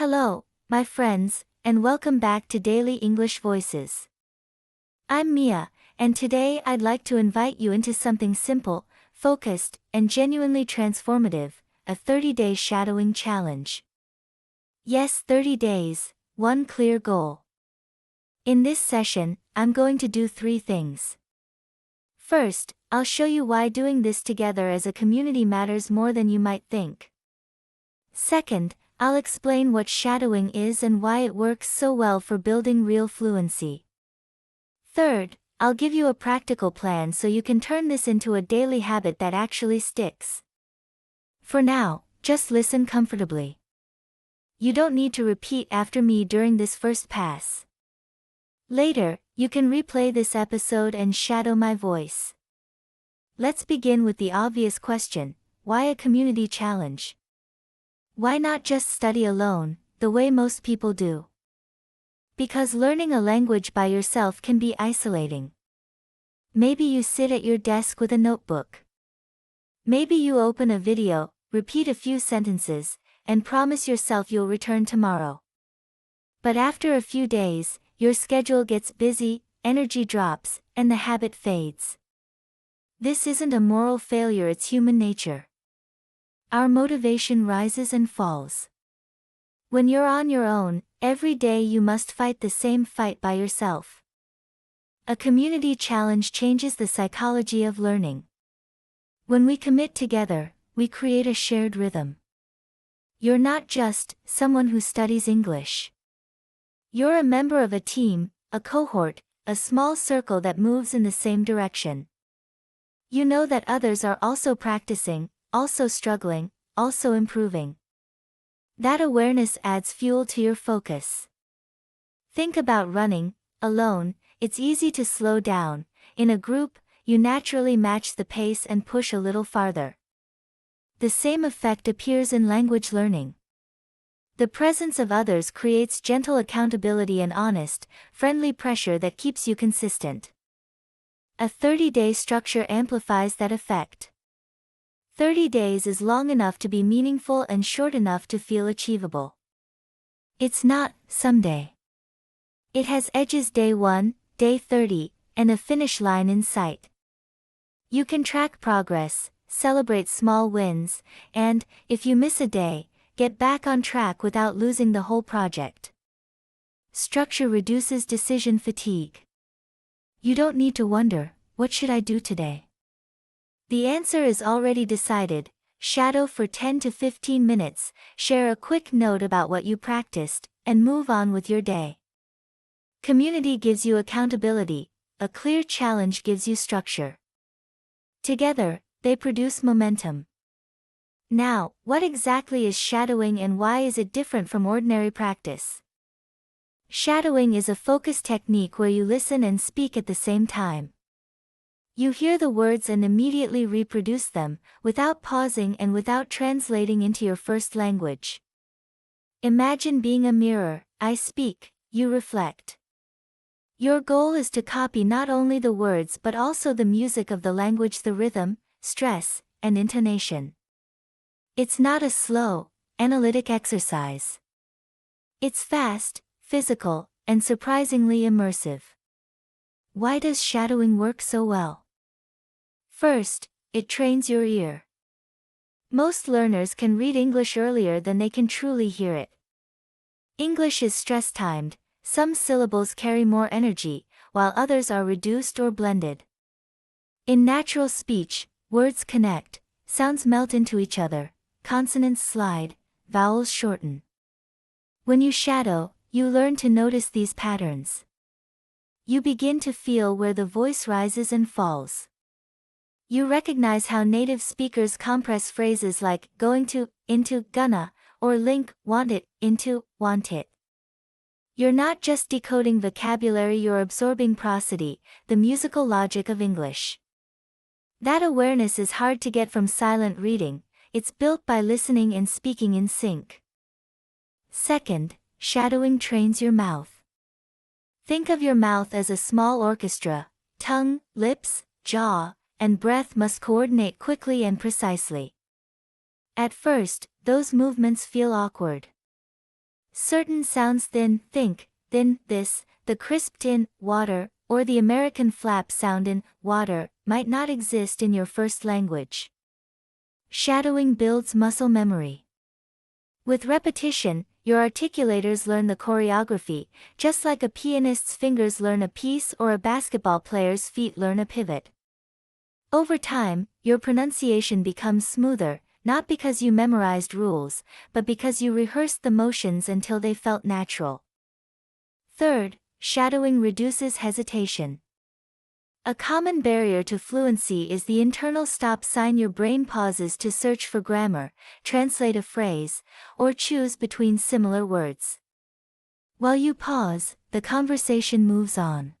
Hello, my friends, and welcome back to Daily English Voices. I'm Mia, and today I'd like to invite you into something simple, focused, and genuinely transformative, a 30-day shadowing challenge. Yes, 30 days, one clear goal. In this session, I'm going to do 3 things. First, I'll show you why doing this together as a community matters more than you might think. Second, I'll explain what shadowing is and why it works so well for building real fluency. Third, I'll give you a practical plan so you can turn this into a daily habit that actually sticks. For now, just listen comfortably. You don't need to repeat after me during this first pass. Later, you can replay this episode and shadow my voice. Let's begin with the obvious question: why a community challenge? Why not just study alone, the way most people do? Because learning a language by yourself can be isolating. Maybe you sit at your desk with a notebook. Maybe you open a video, repeat a few sentences, and promise yourself you'll return tomorrow. But after a few days, your schedule gets busy, energy drops, and the habit fades. This isn't a moral failure, it's human nature. Our motivation rises and falls. When you're on your own, every day you must fight the same fight by yourself. A community challenge changes the psychology of learning. When we commit together, we create a shared rhythm. You're not just someone who studies English. You're a member of a team, a cohort, a small circle that moves in the same direction. You know that others are also practicing, also struggling, also improving. That awareness adds fuel to your focus. Think about running. Alone, it's easy to slow down. In a group, you naturally match the pace and push a little farther. The same effect appears in language learning. The presence of others creates gentle accountability and honest, friendly pressure that keeps you consistent. A 30-day structure amplifies that effect. 30 days is long enough to be meaningful and short enough to feel achievable. It's not someday. It has edges: day 1, day 30, and a finish line in sight. You can track progress, celebrate small wins, and, if you miss a day, get back on track without losing the whole project. Structure reduces decision fatigue. You don't need to wonder, what should I do today? The answer is already decided. Shadow for 10 to 15 minutes, share a quick note about what you practiced, and move on with your day. Community gives you accountability, a clear challenge gives you structure. Together, they produce momentum. Now, what exactly is shadowing and why is it different from ordinary practice? Shadowing is a focused technique where you listen and speak at the same time. You hear the words and immediately reproduce them, without pausing and without translating into your first language. Imagine being a mirror: I speak, you reflect. Your goal is to copy not only the words but also the music of the language, the rhythm, stress, and intonation. It's not a slow, analytic exercise. It's fast, physical, and surprisingly immersive. Why does shadowing work so well? First, it trains your ear. Most learners can read English earlier than they can truly hear it. English is stress-timed, some syllables carry more energy, while others are reduced or blended. In natural speech, words connect, sounds melt into each other, consonants slide, vowels shorten. When you shadow, you learn to notice these patterns. You begin to feel where the voice rises and falls. You recognize how native speakers compress phrases like going to, into, gonna, or link want it, into, want it. You're not just decoding vocabulary, you're absorbing prosody, the musical logic of English. That awareness is hard to get from silent reading, it's built by listening and speaking in sync. Second, shadowing trains your mouth. Think of your mouth as a small orchestra. Tongue, lips, jaw, and breath must coordinate quickly and precisely. At first, those movements feel awkward. certain sounds thin, think, thin, this, the crisp tin, water, or the American flap sound in, water, might not exist in your first language. Shadowing builds muscle memory. With repetition, your articulators learn the choreography, just like a pianist's fingers learn a piece or a basketball player's feet learn a pivot. Over time, your pronunciation becomes smoother, not because you memorized rules, but because you rehearsed the motions until they felt natural. Third, shadowing reduces hesitation. A common barrier to fluency is the internal stop sign your brain pauses to search for grammar, translate a phrase, or choose between similar words. While you pause, the conversation moves on.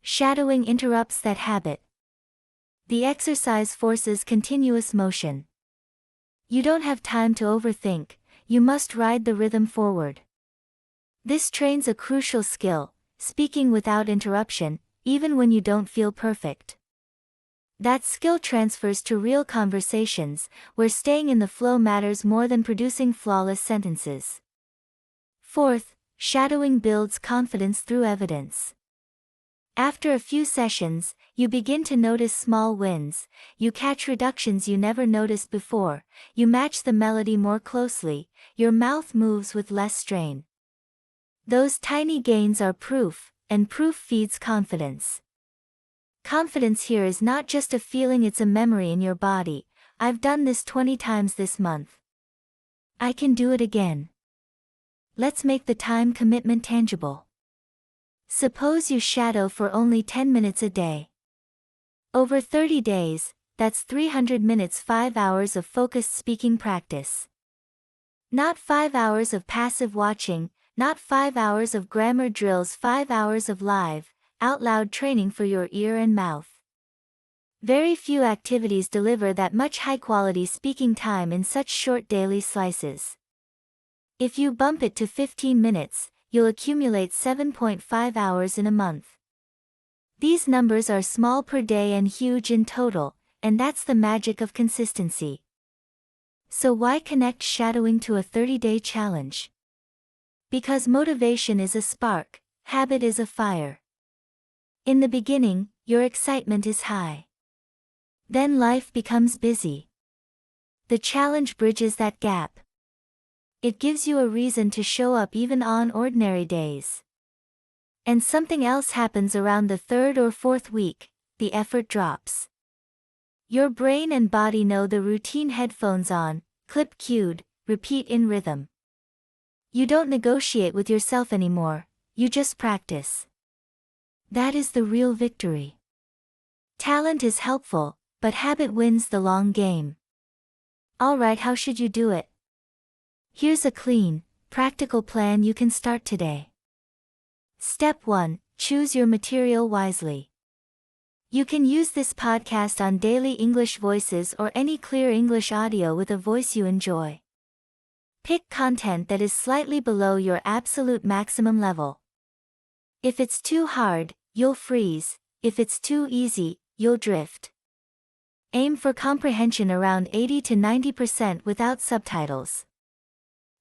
Shadowing interrupts that habit. The exercise forces continuous motion. You don't have time to overthink, you must ride the rhythm forward. This trains a crucial skill, speaking without interruption, even when you don't feel perfect. That skill transfers to real conversations, where staying in the flow matters more than producing flawless sentences. Fourth, shadowing builds confidence through evidence. After a few sessions, you begin to notice small wins, you catch reductions you never noticed before, you match the melody more closely, your mouth moves with less strain. Those tiny gains are proof, and proof feeds confidence. Confidence here is not just a feeling, it's a memory in your body. I've done this 20 times this month. I can do it again. Let's make the time commitment tangible. Suppose you shadow for only 10 minutes a day. Over 30 days, that's 300 minutes, 5 hours of focused speaking practice. Not 5 hours of passive watching, not 5 hours of grammar drills, 5 hours of live, out loud training for your ear and mouth. Very few activities deliver that much high-quality speaking time in such short daily slices. If you bump it to 15 minutes, you'll accumulate 7.5 hours in a month. These numbers are small per day and huge in total, and that's the magic of consistency. So why connect shadowing to a 30-day challenge? Because motivation is a spark, habit is a fire. In the beginning, your excitement is high. Then life becomes busy. The challenge bridges that gap. It gives you a reason to show up even on ordinary days. And something else happens around the third or fourth week, the effort drops. Your brain and body know the routine, headphones on, clip cued, repeat in rhythm. You don't negotiate with yourself anymore, you just practice. That is the real victory. Talent is helpful, but habit wins the long game. Alright, how should you do it? Here's a clean, practical plan you can start today. Step 1. Choose your material wisely. You can use this podcast on Daily English Voices or any clear English audio with a voice you enjoy. Pick content that is slightly below your absolute maximum level. If it's too hard, you'll freeze. If it's too easy, you'll drift. Aim for comprehension around 80 to 90% without subtitles.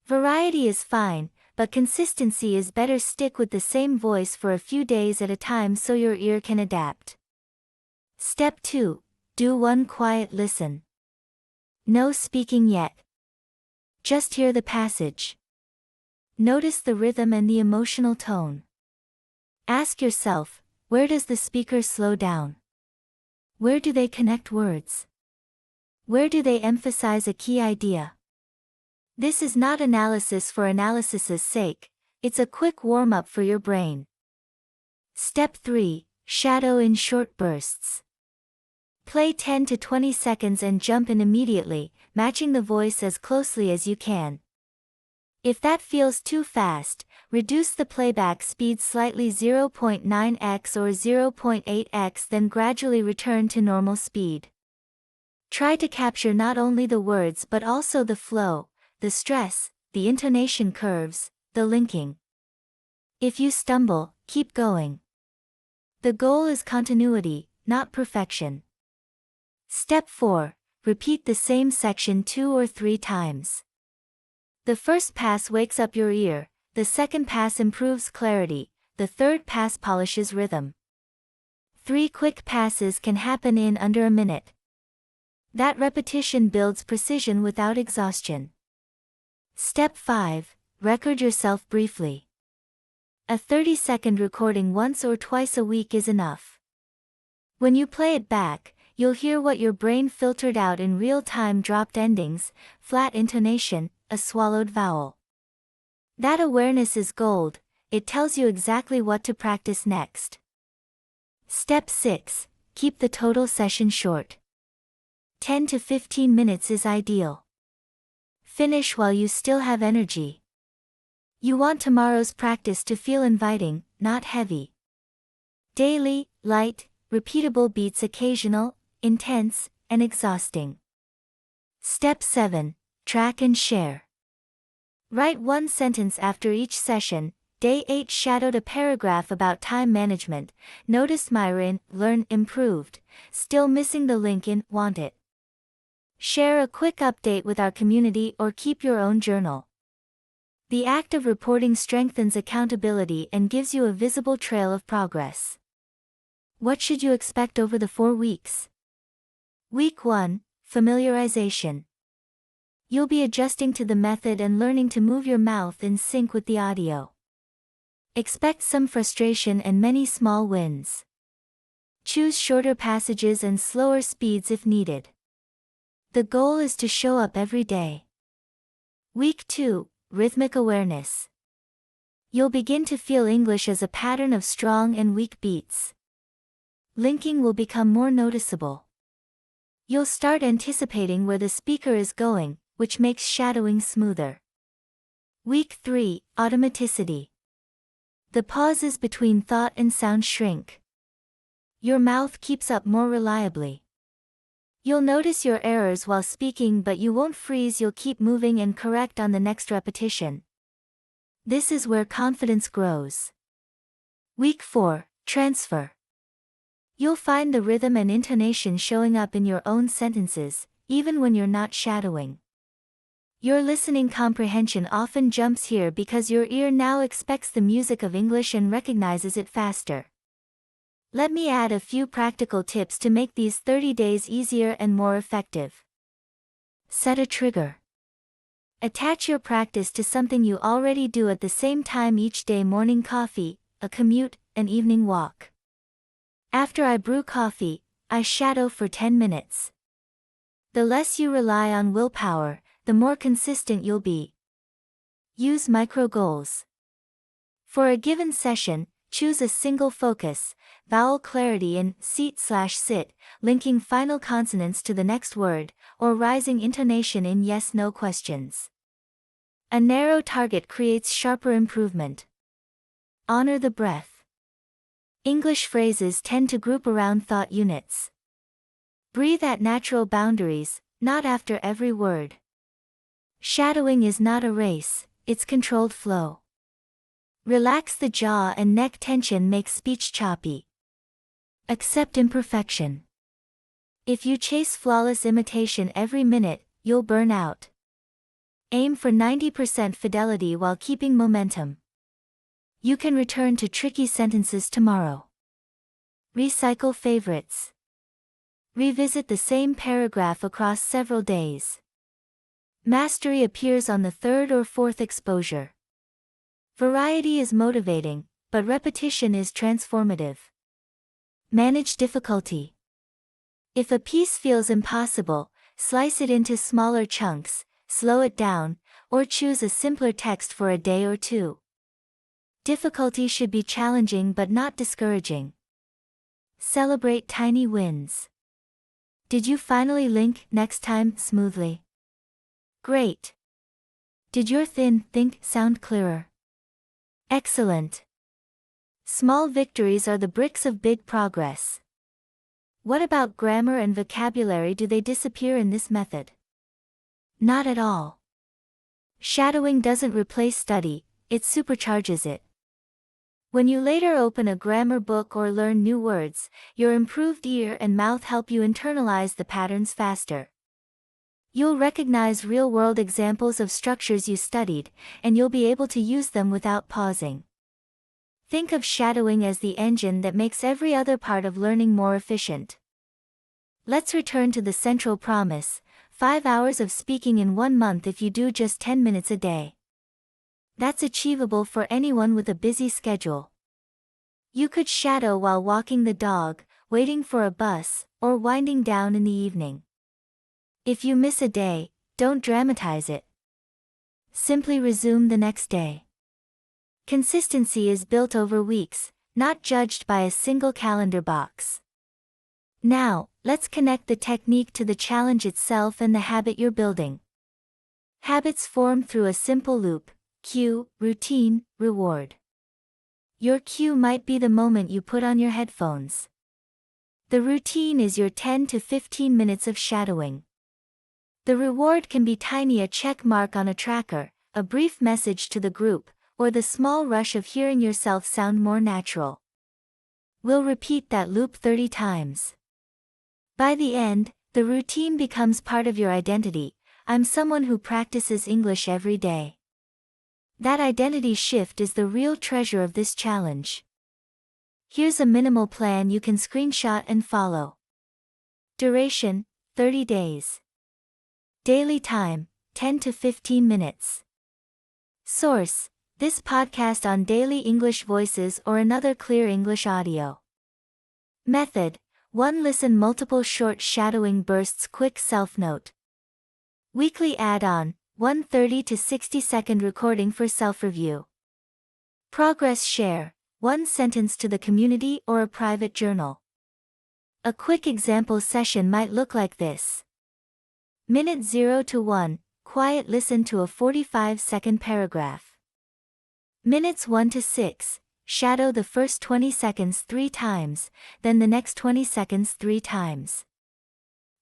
Variety is fine, but consistency is better. Stick with the same voice for a few days at a time so your ear can adapt. Step 2. Do one quiet listen. No speaking yet. Just hear the passage. Notice the rhythm and the emotional tone. Ask yourself, where does the speaker slow down? Where do they connect words? Where do they emphasize a key idea? This is not analysis for analysis's sake, it's a quick warm-up for your brain. Step 3. Shadow in short bursts. Play 10 to 20 seconds and jump in immediately, matching the voice as closely as you can. If that feels too fast, reduce the playback speed slightly, 0.9x or 0.8x, then gradually return to normal speed. Try to capture not only the words but also the flow, the stress, the intonation curves, the linking. If you stumble, keep going. The goal is continuity, not perfection. Step 4. Repeat the same section 2 or 3 times. The first pass wakes up your ear, the second pass improves clarity, the third pass polishes rhythm. 3 quick passes can happen in under a minute. That repetition builds precision without exhaustion. Step 5. Record yourself briefly. A 30-second recording once or twice a week is enough. When you play it back, you'll hear what your brain filtered out in real time: dropped endings, flat intonation, a swallowed vowel. That awareness is gold, it tells you exactly what to practice next. Step 6. Keep the total session short. 10 to 15 minutes is ideal. Finish while you still have energy. You want tomorrow's practice to feel inviting, not heavy. Daily, light, repeatable beats occasional, intense, and exhausting. Step 7. Track and share. Write 1 sentence after each session. Day 8 shadowed a paragraph about time management, noticed Myron, learn, improved, still missing the link in, want it. Share a quick update with our community or keep your own journal. The act of reporting strengthens accountability and gives you a visible trail of progress. What should you expect over the 4 weeks? Week 1, familiarization. You'll be adjusting to the method and learning to move your mouth in sync with the audio. Expect some frustration and many small wins. Choose shorter passages and slower speeds if needed. The goal is to show up every day. Week 2, rhythmic awareness. You'll begin to feel English as a pattern of strong and weak beats. Linking will become more noticeable. You'll start anticipating where the speaker is going, which makes shadowing smoother. Week 3, automaticity. The pauses between thought and sound shrink. Your mouth keeps up more reliably. You'll notice your errors while speaking, but you won't freeze. You'll keep moving and correct on the next repetition. This is where confidence grows. Week 4, transfer. You'll find the rhythm and intonation showing up in your own sentences, even when you're not shadowing. Your listening comprehension often jumps here because your ear now expects the music of English and recognizes it faster. Let me add a few practical tips to make these 30 days easier and more effective. Set a trigger. Attach your practice to something you already do at the same time each day: morning coffee, a commute, an evening walk. After I brew coffee, I shadow for 10 minutes. The less you rely on willpower, the more consistent you'll be. Use micro goals. For a given session, choose a single focus: vowel clarity in seat/sit, linking final consonants to the next word, or rising intonation in yes/no questions. A narrow target creates sharper improvement. Honor the breath. English phrases tend to group around thought units. Breathe at natural boundaries, not after every word. Shadowing is not a race, it's controlled flow. Relax the jaw and neck. Tension makes speech choppy. Accept imperfection. If you chase flawless imitation every minute, you'll burn out. Aim for 90% fidelity while keeping momentum. You can return to tricky sentences tomorrow. Recycle favorites. Revisit the same paragraph across several days. Mastery appears on the 3rd or 4th exposure. Variety is motivating, but repetition is transformative. Manage difficulty. If a piece feels impossible, slice it into smaller chunks, slow it down, or choose a simpler text for a day or 2. Difficulty should be challenging but not discouraging. Celebrate tiny wins. Did you finally link next time smoothly? Great. Did your think sound clearer? Excellent. Small victories are the bricks of big progress. What about grammar and vocabulary? Do they disappear in this method? Not at all. Shadowing doesn't replace study, it supercharges it. When you later open a grammar book or learn new words, your improved ear and mouth help you internalize the patterns faster. You'll recognize real-world examples of structures you studied, and you'll be able to use them without pausing. Think of shadowing as the engine that makes every other part of learning more efficient. Let's return to the central promise: 5 hours of speaking in 1 month if you do just 10 minutes a day. That's achievable for anyone with a busy schedule. You could shadow while walking the dog, waiting for a bus, or winding down in the evening. If you miss a day, don't dramatize it. Simply resume the next day. Consistency is built over weeks, not judged by a single calendar box. Now, let's connect the technique to the challenge itself and the habit you're building. Habits form through a simple loop: cue, routine, reward. Your cue might be the moment you put on your headphones. The routine is your 10 to 15 minutes of shadowing. The reward can be tiny: a check mark on a tracker, a brief message to the group, or the small rush of hearing yourself sound more natural. We'll repeat that loop 30 times. By the end, the routine becomes part of your identity: I'm someone who practices English every day. That identity shift is the real treasure of this challenge. Here's a minimal plan you can screenshot and follow. Duration: 30 days. Daily time: 10 to 15 minutes. Source: this podcast on Daily English Voices or another Clear English audio. Method: 1. Listen multiple short shadowing bursts. Quick self-note. Weekly add-on: 1 30 to 60-second recording for self-review. Progress share: 1 sentence to the community or a private journal. A quick example session might look like this. Minute 0 to 1, quiet listen to a 45-second paragraph. Minutes 1 to 6, shadow the first 20 seconds 3 times, then the next 20 seconds 3 times.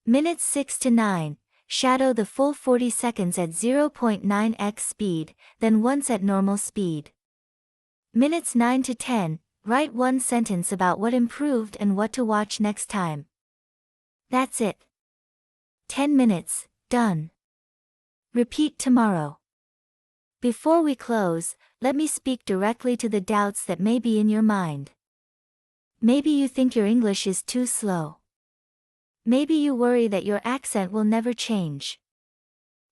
Minutes 6 to 9, shadow the full 40 seconds at 0.9x speed, then once at normal speed. Minutes 9 to 10, write 1 sentence about what improved and what to watch next time. That's it. 10 minutes, done. Repeat tomorrow. Before we close, let me speak directly to the doubts that may be in your mind. Maybe you think your English is too slow. Maybe you worry that your accent will never change.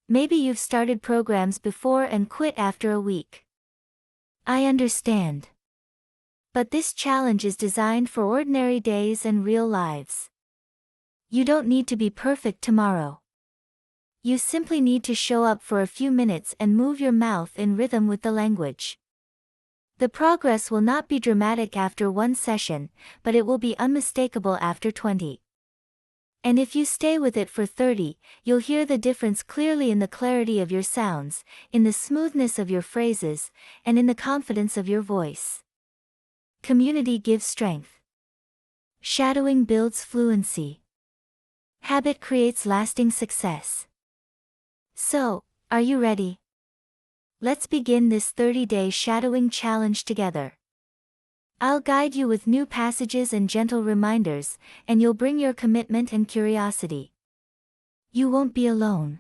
Maybe you've started programs before and quit after a week. I understand. But this challenge is designed for ordinary days and real lives. You don't need to be perfect tomorrow. You simply need to show up for a few minutes and move your mouth in rhythm with the language. The progress will not be dramatic after 1 session, but it will be unmistakable after 20. And if you stay with it for 30, you'll hear the difference clearly in the clarity of your sounds, in the smoothness of your phrases, and in the confidence of your voice. Community gives strength. Shadowing builds fluency. Habit creates lasting success. So, are you ready? Let's begin this 30-day shadowing challenge together. I'll guide you with new passages and gentle reminders, and you'll bring your commitment and curiosity. You won't be alone.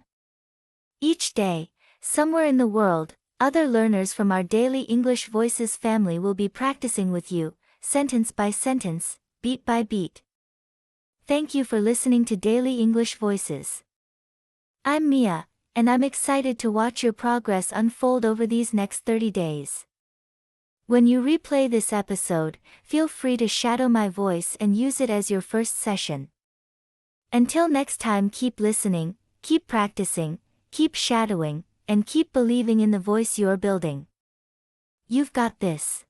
Each day, somewhere in the world, other learners from our Daily English Voices family will be practicing with you, sentence by sentence, beat by beat. Thank you for listening to Daily English Voices. I'm Mia, and I'm excited to watch your progress unfold over these next 30 days. When you replay this episode, feel free to shadow my voice and use it as your first session. Until next time, keep listening, keep practicing, keep shadowing, and keep believing in the voice you're building. You've got this.